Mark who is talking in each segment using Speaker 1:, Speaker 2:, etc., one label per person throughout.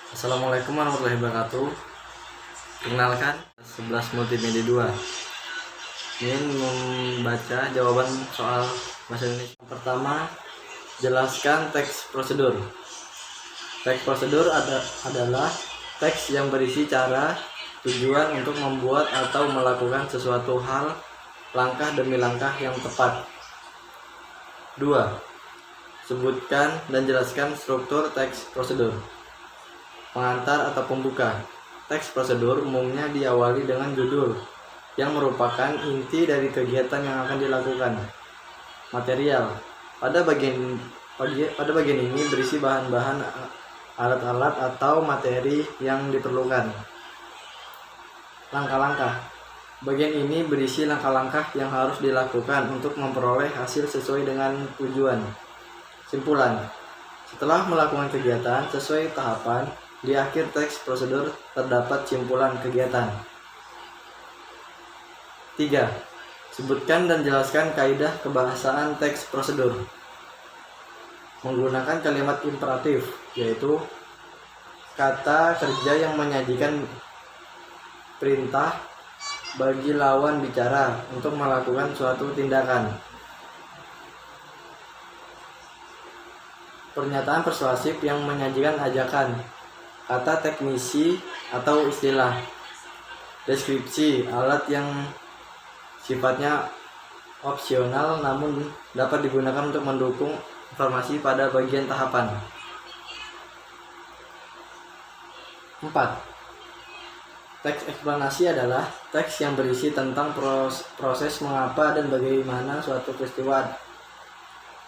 Speaker 1: Assalamualaikum warahmatullahi wabarakatuh. Perkenalkan 11 Multimedia 2 ingin membaca jawaban soal bahasa Indonesia. Pertama, jelaskan teks prosedur. Teks prosedur adalah teks yang berisi cara, tujuan untuk membuat atau melakukan sesuatu hal, langkah demi langkah yang tepat. 2. Sebutkan dan jelaskan struktur teks prosedur. Pengantar atau pembuka. Teks prosedur umumnya diawali dengan judul yang merupakan inti dari kegiatan yang akan dilakukan. Material. Pada bagian ini berisi bahan-bahan, alat-alat atau materi yang diperlukan. Langkah-langkah. Bagian ini berisi langkah-langkah yang harus dilakukan untuk memperoleh hasil sesuai dengan tujuan. Simpulan. Setelah melakukan kegiatan sesuai tahapan, di akhir teks prosedur terdapat simpulan kegiatan. 3. Sebutkan dan jelaskan kaidah kebahasaan teks prosedur. Menggunakan kalimat imperatif, yaitu kata kerja yang menyajikan perintah bagi lawan bicara untuk melakukan suatu tindakan. Pernyataan persuasif yang menyajikan ajakan. Kata teknisi atau istilah. Deskripsi, alat yang sifatnya opsional namun dapat digunakan untuk mendukung informasi pada bagian tahapan. 4. Teks eksplanasi adalah teks yang berisi tentang proses mengapa dan bagaimana suatu peristiwa,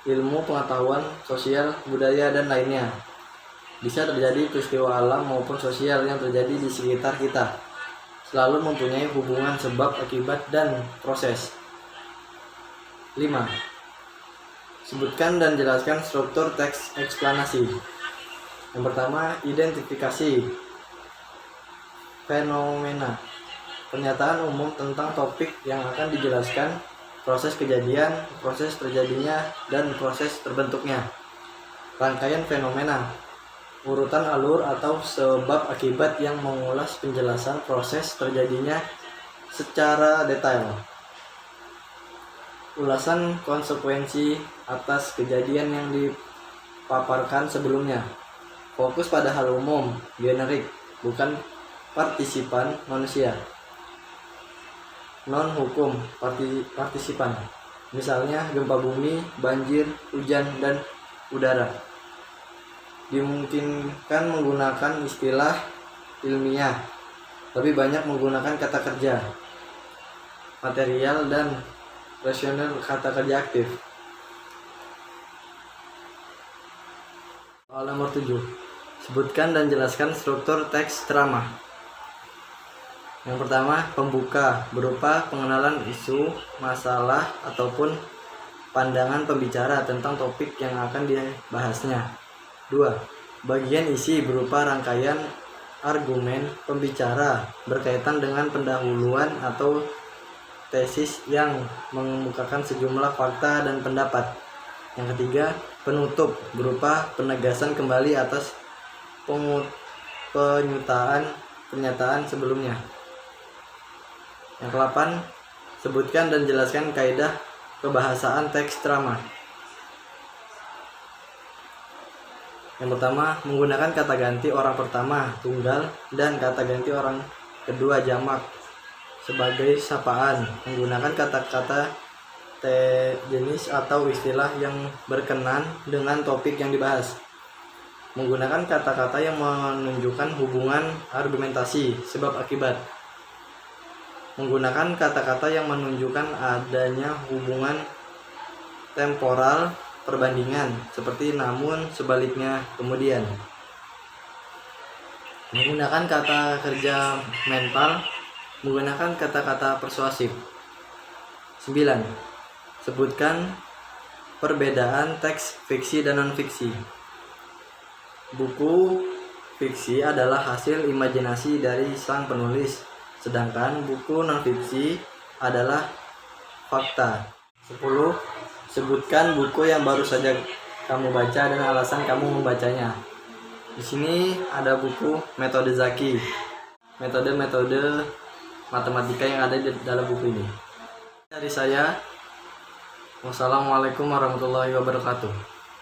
Speaker 1: ilmu, pengetahuan, sosial, budaya, dan lainnya. Bisa terjadi peristiwa alam maupun sosial yang terjadi di sekitar kita, selalu mempunyai hubungan sebab, akibat, dan proses. 5. Sebutkan dan jelaskan struktur teks eksplanasi. Yang pertama, identifikasi fenomena. Pernyataan umum tentang topik yang akan dijelaskan, proses kejadian, proses terjadinya, dan proses terbentuknya. Rangkaian fenomena. Urutan alur atau sebab akibat yang mengulas penjelasan proses terjadinya secara detail. Ulasan konsekuensi atas kejadian yang dipaparkan sebelumnya. Fokus pada hal umum, generik, bukan partisipan manusia. Non-hukum, partisipan. Misalnya gempa bumi, banjir, hujan, dan udara. Dimungkinkan menggunakan istilah ilmiah, lebih banyak menggunakan kata kerja material dan rasional, kata kerja aktif. Soal nomor 7. Sebutkan dan jelaskan struktur teks ceramah. Yang pertama, pembuka berupa pengenalan isu, masalah, ataupun pandangan pembicara tentang topik yang akan dibahasnya. 2. Bagian isi berupa rangkaian argumen pembicara berkaitan dengan pendahuluan atau tesis yang mengemukakan sejumlah fakta dan pendapat. Yang ketiga, penutup berupa penegasan kembali atas pernyataan sebelumnya. Yang ke-8, sebutkan dan jelaskan kaidah kebahasaan teks ceramah. Yang pertama, menggunakan kata ganti orang pertama tunggal dan kata ganti orang kedua jamak sebagai sapaan. Menggunakan kata-kata jenis atau istilah yang berkenan dengan topik yang dibahas. Menggunakan kata-kata yang menunjukkan hubungan argumentasi sebab akibat. Menggunakan kata-kata yang menunjukkan adanya hubungan temporal perbandingan seperti namun, sebaliknya, kemudian. Menggunakan kata kerja mental. Menggunakan kata-kata persuasif. 9. Sebutkan perbedaan teks fiksi dan non-fiksi. Buku fiksi adalah hasil imajinasi dari sang penulis, sedangkan buku non-fiksi adalah fakta. 10. Sebutkan buku yang baru saja kamu baca dan alasan kamu membacanya. Di sini ada buku metode Zaki, metode-metode matematika yang ada di dalam buku ini. Dari saya, wassalamualaikum warahmatullahi wabarakatuh.